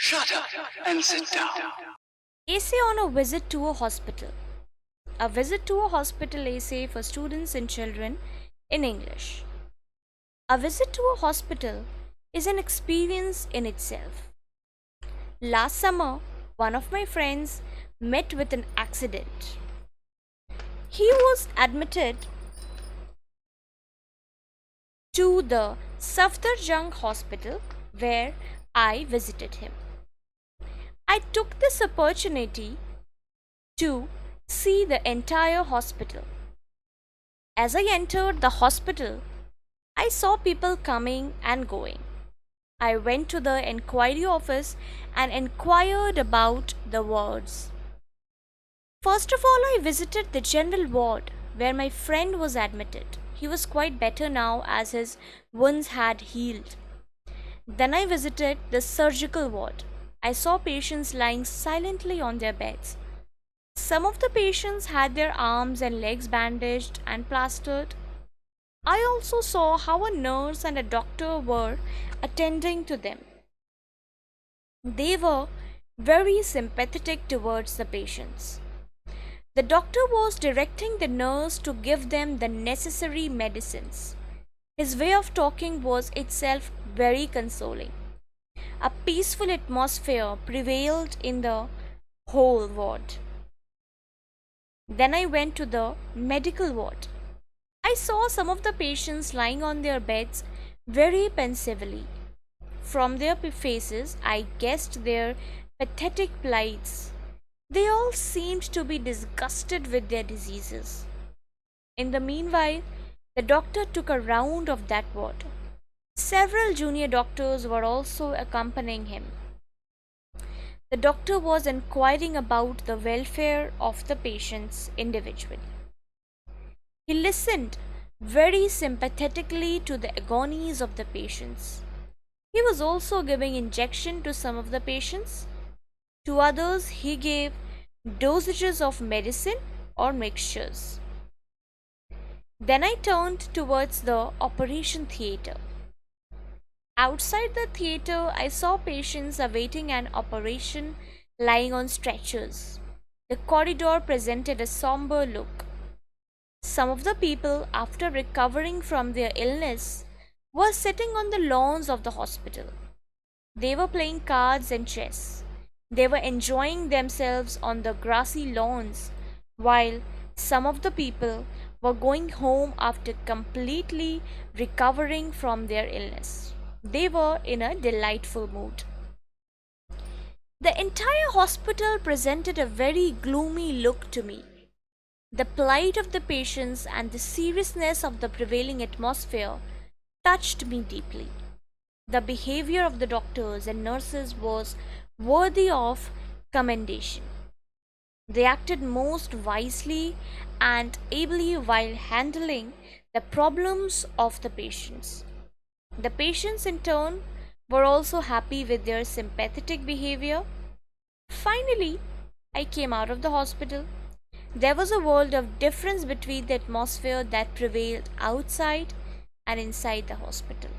Shut up and sit down. Essay on a visit to a hospital. A visit to a hospital essay for students and children in English. A visit to a hospital is an experience in itself. Last summer, one of my friends met with an accident. He was admitted to the Safdarjung hospital where I visited him. I took this opportunity to see the entire hospital. As I entered the hospital, I saw people coming and going. I went to the enquiry office and inquired about the wards. First of all, I visited the general ward where my friend was admitted. He was quite better now as his wounds had healed. Then I visited the surgical ward. I saw patients lying silently on their beds. Some of the patients had their arms and legs bandaged and plastered. I also saw how a nurse and a doctor were attending to them. They were very sympathetic towards the patients. The doctor was directing the nurse to give them the necessary medicines. His way of talking was itself very consoling. A peaceful atmosphere prevailed in the whole ward. Then I went to the medical ward. I saw some of the patients lying on their beds very pensively. From their faces, I guessed their pathetic plights. They all seemed to be disgusted with their diseases. In the meanwhile, the doctor took a round of that ward. Several junior doctors were also accompanying him. The doctor was inquiring about the welfare of the patients individually. He listened very sympathetically to the agonies of the patients. He was also giving injection to some of the patients. To others, he gave dosages of medicine or mixtures. Then I turned towards the operation theatre. Outside the theatre, I saw patients awaiting an operation lying on stretchers. The corridor presented a somber look. Some of the people, after recovering from their illness, were sitting on the lawns of the hospital. They were playing cards and chess. They were enjoying themselves on the grassy lawns, while some of the people were going home after completely recovering from their illness. They were in a delightful mood. The entire hospital presented a very gloomy look to me. The plight of the patients and the seriousness of the prevailing atmosphere touched me deeply. The behavior of the doctors and nurses was worthy of commendation. They acted most wisely and ably while handling the problems of the patients. The patients, in turn, were also happy with their sympathetic behavior. Finally, I came out of the hospital. There was a world of difference between the atmosphere that prevailed outside and inside the hospital.